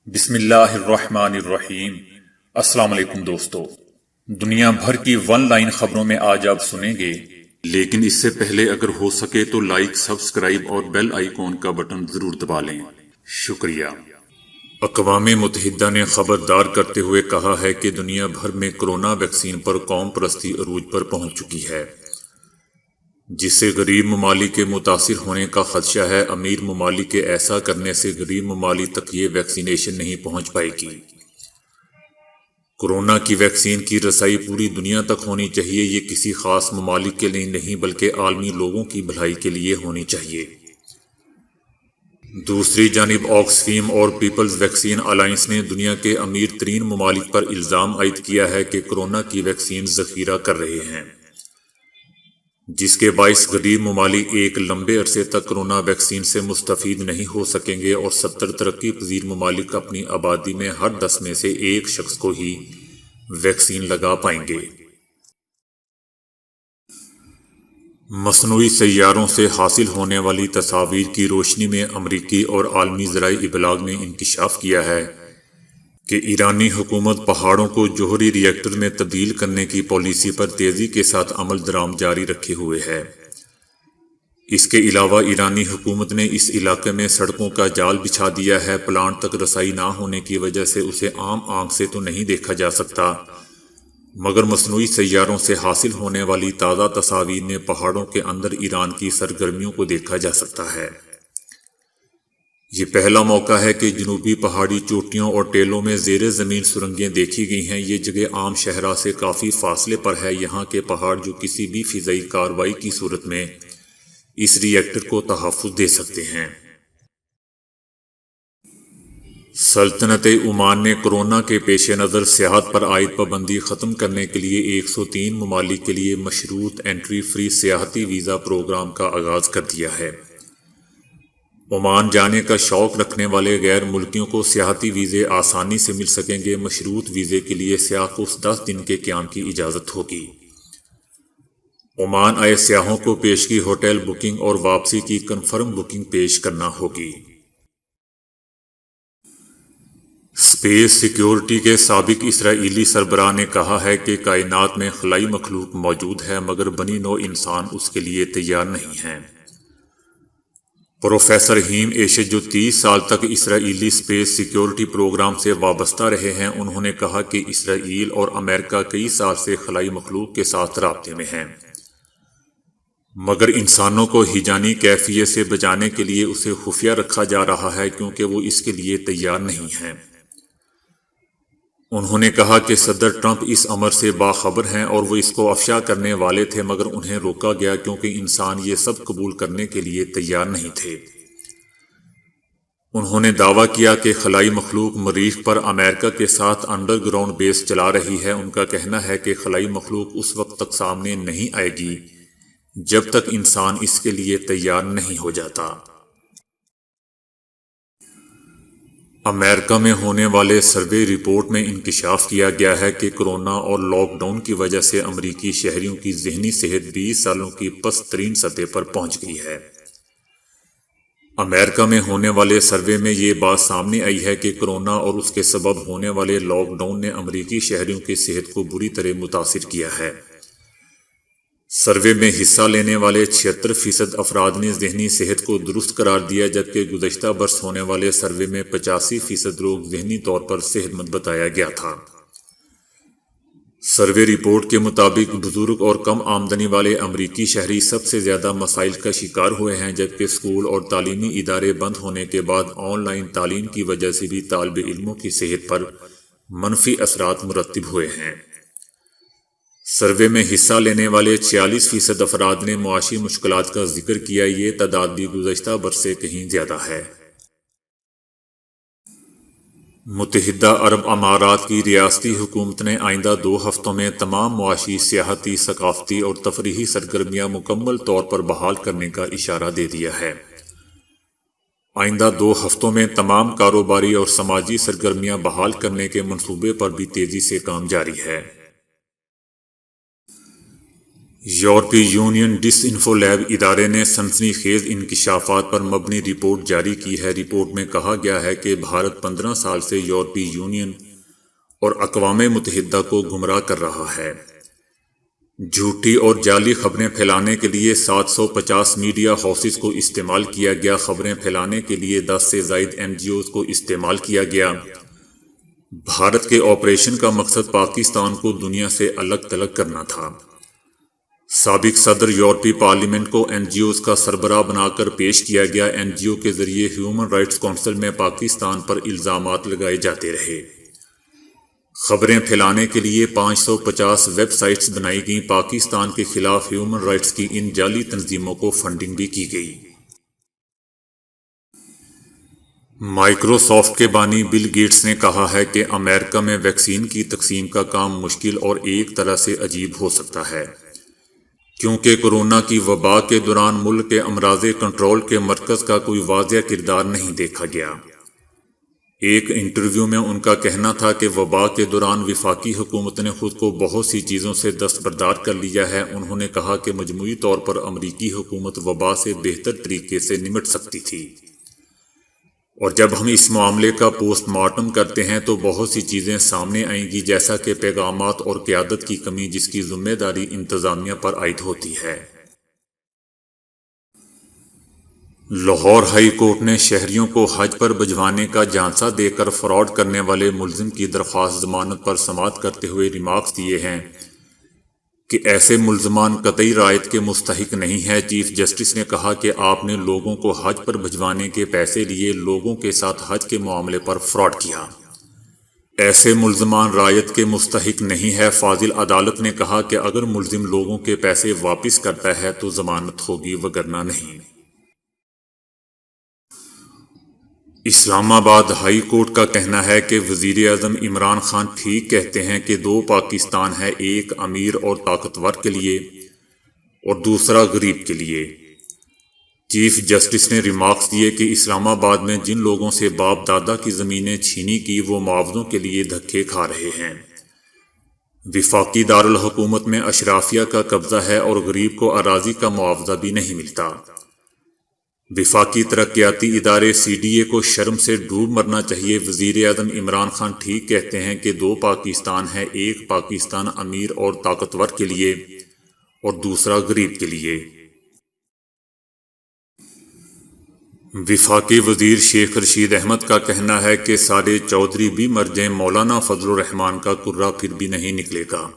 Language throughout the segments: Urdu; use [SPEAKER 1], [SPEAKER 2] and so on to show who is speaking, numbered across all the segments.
[SPEAKER 1] بسم اللہ الرحمن الرحیم۔ السلام علیکم دوستو، دنیا بھر کی ون لائن خبروں میں آج آپ سنیں گے، لیکن اس سے پہلے اگر ہو سکے تو لائک، سبسکرائب اور بیل آئیکن کا بٹن ضرور دبا لیں۔ شکریہ۔ اقوام متحدہ نے خبردار کرتے ہوئے کہا ہے کہ دنیا بھر میں کرونا ویکسین پر قوم پرستی عروج پر پہنچ چکی ہے، جس سے غریب ممالک کے متاثر ہونے کا خدشہ ہے۔ امیر ممالک کے ایسا کرنے سے غریب ممالک تک یہ ویکسینیشن نہیں پہنچ پائے گی۔ کورونا کی ویکسین کی رسائی پوری دنیا تک ہونی چاہیے۔ یہ کسی خاص ممالک کے لیے نہیں بلکہ عالمی لوگوں کی بھلائی کے لیے ہونی چاہیے۔ دوسری جانب آکسفیم اور پیپلز ویکسین الائنس نے دنیا کے امیر ترین ممالک پر الزام عائد کیا ہے کہ کورونا کی ویکسین ذخیرہ کر رہے ہیں، جس کے باعث غریب ممالک ایک لمبے عرصے تک کورونا ویکسین سے مستفید نہیں ہو سکیں گے اور 70 ترقی پذیر ممالک اپنی آبادی میں ہر 10 میں سے ایک شخص کو ہی ویکسین لگا پائیں گے۔ مصنوعی سیاروں سے حاصل ہونے والی تصاویر کی روشنی میں امریکی اور عالمی ذرائع ابلاغ نے انکشاف کیا ہے کہ ایرانی حکومت پہاڑوں کو جوہری ری ایکٹر میں تبدیل کرنے کی پالیسی پر تیزی کے ساتھ عمل درآمد جاری رکھے ہوئے ہے۔ اس کے علاوہ ایرانی حکومت نے اس علاقے میں سڑکوں کا جال بچھا دیا ہے۔ پلانٹ تک رسائی نہ ہونے کی وجہ سے اسے عام آنکھ سے تو نہیں دیکھا جا سکتا، مگر مصنوعی سیاروں سے حاصل ہونے والی تازہ تصاویر میں پہاڑوں کے اندر ایران کی سرگرمیوں کو دیکھا جا سکتا ہے۔ یہ پہلا موقع ہے کہ جنوبی پہاڑی چوٹیوں اور ٹیلوں میں زیر زمین سرنگیں دیکھی گئی ہیں۔ یہ جگہ عام شہرہ سے کافی فاصلے پر ہے۔ یہاں کے پہاڑ جو کسی بھی فضائی کارروائی کی صورت میں اس ری ایکٹر کو تحفظ دے سکتے ہیں۔ سلطنت عمان نے کورونا کے پیش نظر سیاحت پر عائد پابندی ختم کرنے کے لیے 103 ممالک کے لیے مشروط انٹری فری سیاحتی ویزا پروگرام کا آغاز کر دیا ہے۔ عمان جانے کا شوق رکھنے والے غیر ملکیوں کو سیاحتی ویزے آسانی سے مل سکیں گے۔ مشروط ویزے کے لیے سیاح کو 10 دن کے قیام کی اجازت ہوگی۔ عمان آئے سیاحوں کو پیشگی ہوٹل بکنگ اور واپسی کی کنفرم بکنگ پیش کرنا ہوگی۔ اسپیس سیکیورٹی کے سابق اسرائیلی سربراہ نے کہا ہے کہ کائنات میں خلائی مخلوق موجود ہے مگر بنی نوع انسان اس کے لیے تیار نہیں ہیں۔ پروفیسر ہیم ایشج جو 30 سال تک اسرائیلی اسپیس سیکیورٹی پروگرام سے وابستہ رہے ہیں، انہوں نے کہا کہ اسرائیل اور امریکہ کئی سال سے خلائی مخلوق کے ساتھ رابطے میں ہیں، مگر انسانوں کو ہیجانی کیفیت سے بچانے کے لیے اسے خفیہ رکھا جا رہا ہے کیونکہ وہ اس کے لیے تیار نہیں ہیں۔ انہوں نے کہا کہ صدر ٹرمپ اس امر سے باخبر ہیں اور وہ اس کو افشا کرنے والے تھے مگر انہیں روکا گیا کیونکہ انسان یہ سب قبول کرنے کے لیے تیار نہیں تھے۔ انہوں نے دعویٰ کیا کہ خلائی مخلوق مریخ پر امریکہ کے ساتھ انڈر گراؤنڈ بیس چلا رہی ہے۔ ان کا کہنا ہے کہ خلائی مخلوق اس وقت تک سامنے نہیں آئے گی جب تک انسان اس کے لیے تیار نہیں ہو جاتا۔ امریکہ میں ہونے والے سروے رپورٹ میں انکشاف کیا گیا ہے کہ کورونا اور لاک ڈاؤن کی وجہ سے امریکی شہریوں کی ذہنی صحت 20 سالوں کی پست ترین سطح پر پہنچ گئی ہے۔ امریکہ میں ہونے والے سروے میں یہ بات سامنے آئی ہے کہ کورونا اور اس کے سبب ہونے والے لاک ڈاؤن نے امریکی شہریوں کی صحت کو بری طرح متاثر کیا ہے۔ سروے میں حصہ لینے والے 76% افراد نے ذہنی صحت کو درست قرار دیا، جبکہ گزشتہ برس ہونے والے سروے میں 85% لوگ ذہنی طور پر صحت مند بتایا گیا تھا۔ سروے رپورٹ کے مطابق بزرگ اور کم آمدنی والے امریکی شہری سب سے زیادہ مسائل کا شکار ہوئے ہیں، جبکہ اسکول اور تعلیمی ادارے بند ہونے کے بعد آن لائن تعلیم کی وجہ سے بھی طالب علموں کی صحت پر منفی اثرات مرتب ہوئے ہیں۔ سروے میں حصہ لینے والے 46% افراد نے معاشی مشکلات کا ذکر کیا۔ یہ تعداد بھی گزشتہ برس سے کہیں زیادہ ہے۔ متحدہ عرب امارات کی ریاستی حکومت نے آئندہ 2 ہفتوں میں تمام معاشی، سیاحتی، ثقافتی اور تفریحی سرگرمیاں مکمل طور پر بحال کرنے کا اشارہ دے دیا ہے۔ آئندہ 2 ہفتوں میں تمام کاروباری اور سماجی سرگرمیاں بحال کرنے کے منصوبے پر بھی تیزی سے کام جاری ہے۔ یورپی یونین ڈس انفو لیب ادارے نے سنسنی خیز انکشافات پر مبنی رپورٹ جاری کی ہے۔ رپورٹ میں کہا گیا ہے کہ بھارت 15 سال سے یورپی یونین اور اقوام متحدہ کو گمراہ کر رہا ہے۔ جھوٹی اور جعلی خبریں پھیلانے کے لیے 750 میڈیا ہاؤسز کو استعمال کیا گیا۔ خبریں پھیلانے کے لیے 10 سے زائد NGOs کو استعمال کیا گیا۔ بھارت کے آپریشن کا مقصد پاکستان کو دنیا سے الگ تھلگ کرنا تھا۔ سابق صدر یورپی پارلیمنٹ کو NGOs کا سربراہ بنا کر پیش کیا گیا۔ NGO کے ذریعے ہیومن رائٹس کونسل میں پاکستان پر الزامات لگائے جاتے رہے۔ خبریں پھیلانے کے لیے 550 ویب سائٹس بنائی گئیں۔ پاکستان کے خلاف ہیومن رائٹس کی ان جعلی تنظیموں کو فنڈنگ بھی کی گئی۔ مائیکروسافٹ کے بانی بل گیٹس نے کہا ہے کہ امریکہ میں ویکسین کی تقسیم کا کام مشکل اور ایک طرح سے عجیب ہو سکتا ہے، کیونکہ کورونا کی وبا کے دوران ملک کے امراض کنٹرول کے مرکز کا کوئی واضح کردار نہیں دیکھا گیا۔ ایک انٹرویو میں ان کا کہنا تھا کہ وبا کے دوران وفاقی حکومت نے خود کو بہت سی چیزوں سے دستبردار کر لیا ہے۔ انہوں نے کہا کہ مجموعی طور پر امریکی حکومت وبا سے بہتر طریقے سے نمٹ سکتی تھی، اور جب ہم اس معاملے کا پوسٹ مارٹم کرتے ہیں تو بہت سی چیزیں سامنے آئیں گی، جیسا کہ پیغامات اور قیادت کی کمی، جس کی ذمہ داری انتظامیہ پر عائد ہوتی ہے۔ لاہور ہائی کورٹ نے شہریوں کو حج پر بھجوانے کا جھانسا دے کر فراڈ کرنے والے ملزم کی درخواست ضمانت پر سماعت کرتے ہوئے ریمارکس دیے ہیں کہ ایسے ملزمان قطعی رعایت کے مستحق نہیں ہیں۔ چیف جسٹس نے کہا کہ آپ نے لوگوں کو حج پر بھجوانے کے پیسے لیے، لوگوں کے ساتھ حج کے معاملے پر فراڈ کیا۔ ایسے ملزمان رعایت کے مستحق نہیں ہے۔ فاضل عدالت نے کہا کہ اگر ملزم لوگوں کے پیسے واپس کرتا ہے تو ضمانت ہوگی، وگرنہ نہیں۔ اسلام آباد ہائی کورٹ کا کہنا ہے کہ وزیر اعظم عمران خان ٹھیک کہتے ہیں کہ 2 پاکستان ہے، ایک امیر اور طاقتور کے لیے اور دوسرا غریب کے لیے۔ چیف جسٹس نے ریمارکس دیے کہ اسلام آباد میں جن لوگوں سے باپ دادا کی زمینیں چھینی کی وہ معاوضوں کے لیے دھکے کھا رہے ہیں۔ وفاقی دارالحکومت میں اشرافیہ کا قبضہ ہے اور غریب کو اراضی کا معاوضہ بھی نہیں ملتا۔ وفاقی ترقیاتی ادارے CDA کو شرم سے ڈوب مرنا چاہیے۔ وزیر اعظم عمران خان ٹھیک کہتے ہیں کہ 2 پاکستان ہے، ایک پاکستان امیر اور طاقتور کے لیے اور دوسرا غریب کے لیے۔ وفاقی وزیر شیخ رشید احمد کا کہنا ہے کہ سارے چودھری بھی مر جائیں، مولانا فضل الرحمان کا کرہ پھر بھی نہیں نکلے گا۔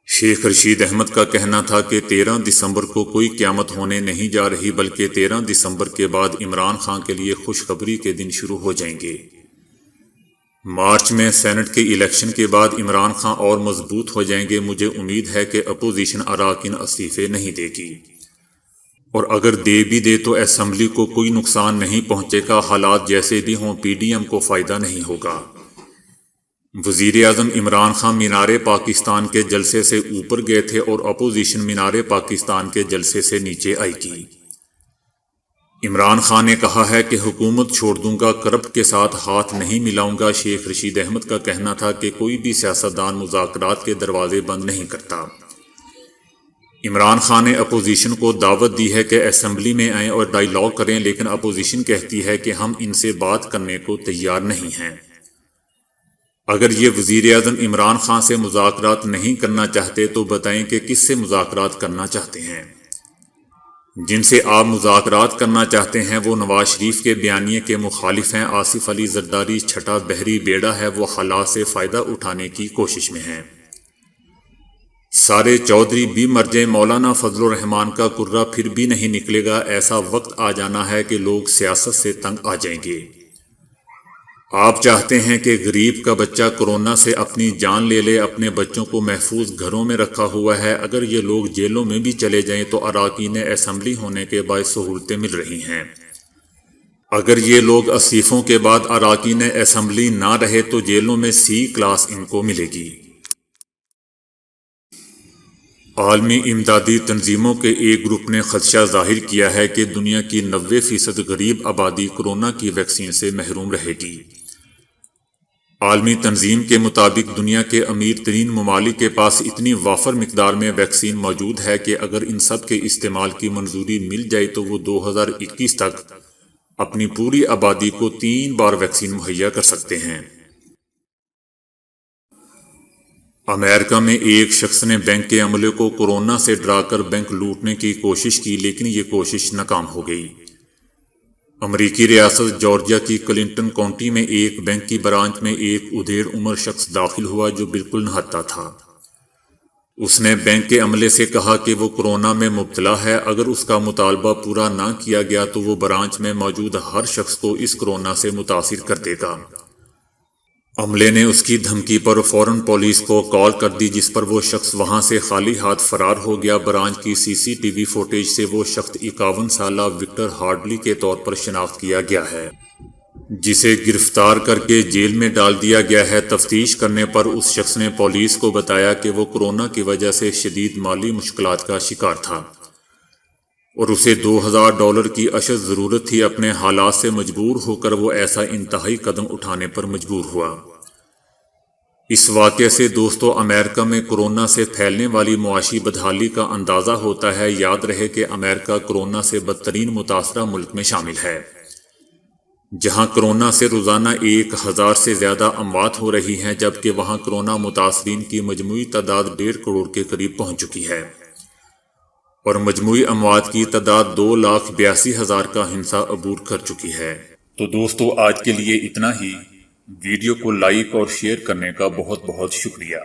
[SPEAKER 1] شیخ رشید احمد کا کہنا تھا کہ 13 دسمبر کو کوئی قیامت ہونے نہیں جا رہی، بلکہ 13 دسمبر کے بعد عمران خان کے لیے خوشخبری کے دن شروع ہو جائیں گے۔ مارچ میں سینٹ کے الیکشن کے بعد عمران خان اور مضبوط ہو جائیں گے۔ مجھے امید ہے کہ اپوزیشن اراکین استعفے نہیں دے گی، اور اگر دے بھی دے تو اسمبلی کو کوئی نقصان نہیں پہنچے گا۔ حالات جیسے بھی ہوں PDM کو فائدہ نہیں ہوگا۔ وزیر اعظم عمران خان مینار پاکستان کے جلسے سے اوپر گئے تھے اور اپوزیشن مینار پاکستان کے جلسے سے نیچے آئی گی۔ عمران خان نے کہا ہے کہ حکومت چھوڑ دوں گا، کرپٹ کے ساتھ ہاتھ نہیں ملاؤں گا۔ شیخ رشید احمد کا کہنا تھا کہ کوئی بھی سیاستدان مذاکرات کے دروازے بند نہیں کرتا۔ عمران خان نے اپوزیشن کو دعوت دی ہے کہ اسمبلی میں آئیں اور ڈائیلاگ کریں، لیکن اپوزیشن کہتی ہے کہ ہم ان سے بات کرنے کو تیار نہیں ہیں۔ اگر یہ وزیر اعظم عمران خان سے مذاکرات نہیں کرنا چاہتے تو بتائیں کہ کس سے مذاکرات کرنا چاہتے ہیں۔ جن سے آپ مذاکرات کرنا چاہتے ہیں وہ نواز شریف کے بیانیے کے مخالف ہیں۔ آصف علی زرداری چھٹا بحری بیڑا ہے، وہ حالات سے فائدہ اٹھانے کی کوشش میں ہیں۔ سارے چودھری بھی مر جائیں، مولانا فضل الرحمان کا کرہ پھر بھی نہیں نکلے گا۔ ایسا وقت آ جانا ہے کہ لوگ سیاست سے تنگ آ جائیں گے۔ آپ چاہتے ہیں کہ غریب کا بچہ کورونا سے اپنی جان لے لے، اپنے بچوں کو محفوظ گھروں میں رکھا ہوا ہے۔ اگر یہ لوگ جیلوں میں بھی چلے جائیں تو اراکین اسمبلی ہونے کے باعث سہولتیں مل رہی ہیں۔ اگر یہ لوگ استعفوں کے بعد اراکین اسمبلی نہ رہے تو جیلوں میں C کلاس ان کو ملے گی۔ عالمی امدادی تنظیموں کے ایک گروپ نے خدشہ ظاہر کیا ہے کہ دنیا کی 90% غریب آبادی کورونا کی ویکسین سے محروم رہے گی۔ عالمی تنظیم کے مطابق دنیا کے امیر ترین ممالک کے پاس اتنی وافر مقدار میں ویکسین موجود ہے کہ اگر ان سب کے استعمال کی منظوری مل جائے تو وہ 2021 تک اپنی پوری آبادی کو 3 بار ویکسین مہیا کر سکتے ہیں۔ امریکہ میں ایک شخص نے بینک کے عملے کو کورونا سے ڈرا کر بینک لوٹنے کی کوشش کی، لیکن یہ کوشش ناکام ہو گئی۔ امریکی ریاست جارجیا کی کلنٹن کاؤنٹی میں ایک بینک کی برانچ میں ایک ادھیڑ عمر شخص داخل ہوا جو بالکل نہتا تھا۔ اس نے بینک کے عملے سے کہا کہ وہ کورونا میں مبتلا ہے، اگر اس کا مطالبہ پورا نہ کیا گیا تو وہ برانچ میں موجود ہر شخص کو اس کورونا سے متاثر کر دے گا۔ عملے نے اس کی دھمکی پر فوراً پولیس کو کال کر دی، جس پر وہ شخص وہاں سے خالی ہاتھ فرار ہو گیا۔ برانچ کی CCTV فوٹیج سے وہ شخص 51 سالہ وکٹر ہارڈلی کے طور پر شناخت کیا گیا ہے، جسے گرفتار کر کے جیل میں ڈال دیا گیا ہے۔ تفتیش کرنے پر اس شخص نے پولیس کو بتایا کہ وہ کورونا کی وجہ سے شدید مالی مشکلات کا شکار تھا اور اسے $2000 کی اشد ضرورت تھی۔ اپنے حالات سے مجبور ہو کر وہ ایسا انتہائی قدم اٹھانے پر مجبور ہوا۔ اس واقعے سے دوستو امریکہ میں کورونا سے پھیلنے والی معاشی بدحالی کا اندازہ ہوتا ہے۔ یاد رہے کہ امریکہ کورونا سے بدترین متاثرہ ملک میں شامل ہے، جہاں کورونا سے روزانہ 1000 سے زیادہ اموات ہو رہی ہیں، جبکہ وہاں کورونا متاثرین کی مجموعی تعداد 1.5 کروڑ کے قریب پہنچ چکی ہے اور مجموعی اموات کی تعداد 2,82,000 کا ہنسا عبور کر چکی ہے۔ تو دوستو آج کے لیے اتنا ہی۔ ویڈیو کو لائک اور شیئر کرنے کا بہت بہت شکریہ۔